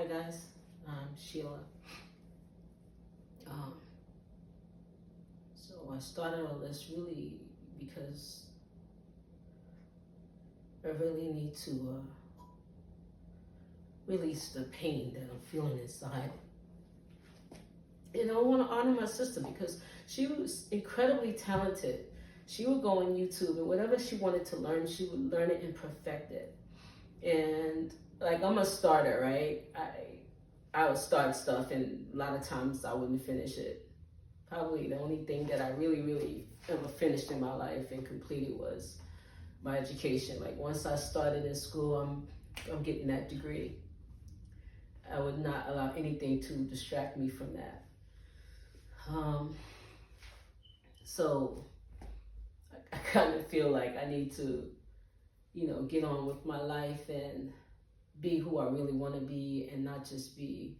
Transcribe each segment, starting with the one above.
Hi guys, I'm Sheila. Um, so I started all this really because I really need to release the pain that I'm feeling inside. And I want to honor my sister because she was incredibly talented. She would go on YouTube and whatever she wanted to learn, she would learn it and perfect it. And like I'm a starter, right? I would start stuff and a lot of times I wouldn't finish it. Probably the only thing that I really ever finished in my life and completed was my education. Like once I started in school, I'm getting that degree. I would not allow anything to distract me from that. Um, so I kind of feel like I need to, get on with my life and be who I really want to be and not just be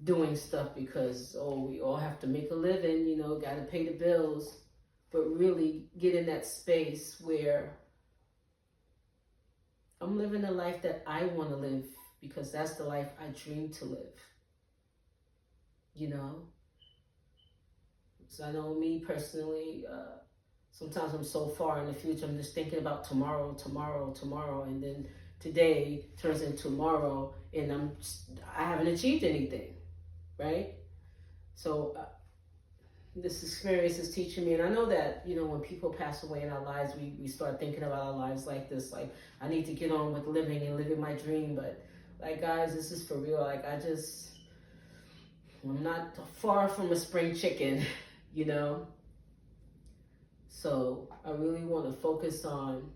doing stuff because, we all have to make a living, got to pay the bills, but really get in that space where I'm living the life that I want to live because that's the life I dream to live, So I know me personally, sometimes I'm so far in the future, I'm just thinking about tomorrow, and then today turns into tomorrow, and I haven't achieved anything, right? So this experience is teaching me, and I know that, when people pass away in our lives, we start thinking about our lives like this, like, I need to get on with living and living my dream, but, like, guys, this is for real, like, I'm not far from a spring chicken, So I really want to focus on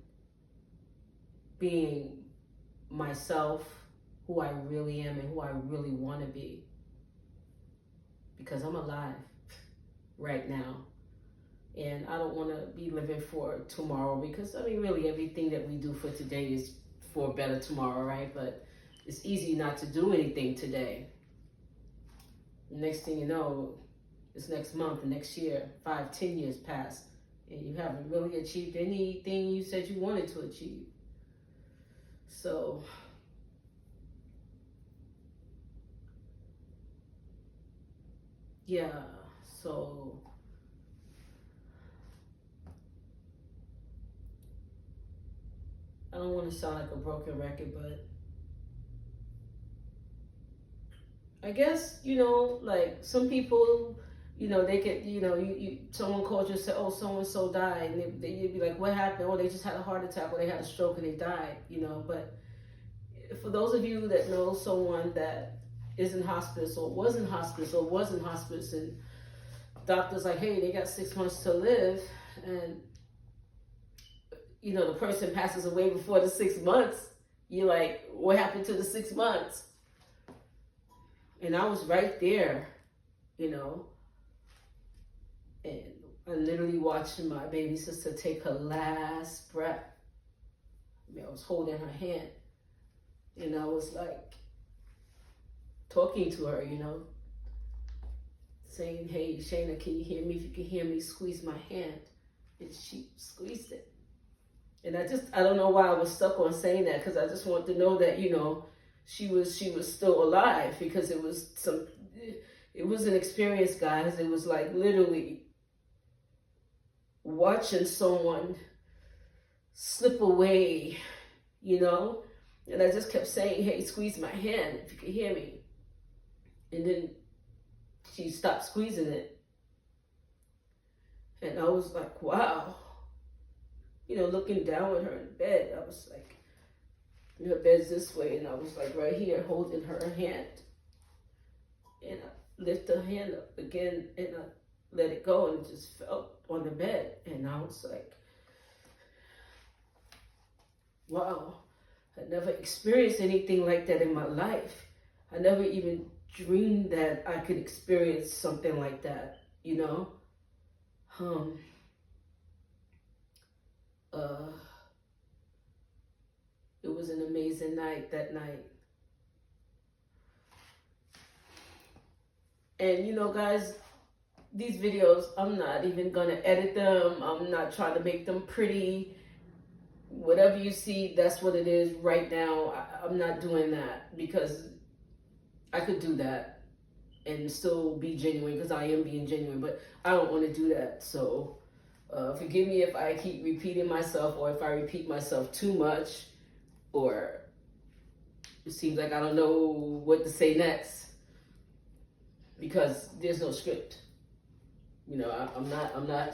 being myself, who I really am and who I really want to be. Because I'm alive right now. And I don't want to be living for tomorrow because, really everything that we do for today is for a better tomorrow, right? But it's easy not to do anything today. Next thing you know, it's next month, next year, 5, 10 years pass, and you haven't really achieved anything you said you wanted to achieve. So, yeah, so I don't want to sound like a broken record, but I guess, like some people, they could, someone calls you and say, oh, so-and-so died. And you'd be like, what happened? Oh, they just had a heart attack or they had a stroke and they died, But for those of you that know someone that is in hospice or was in hospice and doctor's like, hey, they got 6 months to live. And, the person passes away before the 6 months. You're like, what happened to the 6 months? And I was right there, and I literally watching my baby sister take her last breath. I was holding her hand, and I was like talking to her, saying, hey, Shanna, can you hear me? If you can hear me, squeeze my hand. And she squeezed it. And I don't know why I was stuck on saying that, because I just want to know that, she was still alive, because it was an experience, guys. It was like literally watching someone slip away, and I just kept saying, hey, squeeze my hand if you can hear me. And then she stopped squeezing it. And I was like, wow. Looking down at her in bed, I was like, her bed's this way, and I was like right here holding her hand. And I lift her hand up again, and I let it go, and it just fell on the bed. And I was like, wow, I never experienced anything like that in my life. I never even dreamed that I could experience something like that, It was an amazing night that night. And guys, these videos, I'm not even gonna edit them. I'm not trying to make them pretty. Whatever you see, that's what it is right now. I'm not doing that because I could do that and still be genuine because I am being genuine, but I don't want to do that. So forgive me if I keep repeating myself or if I repeat myself too much or it seems like I don't know what to say next because there's no script. You know, I'm not, I'm not,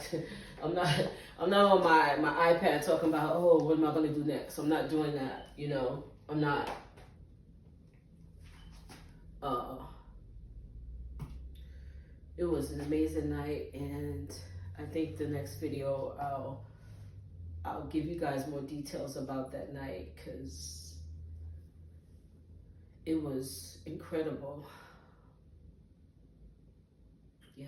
I'm not on my iPad talking about, oh, what am I going to do next? I'm not doing that. You know, I'm not. It was an amazing night, and I think the next video I'll give you guys more details about that night because it was incredible. Yeah.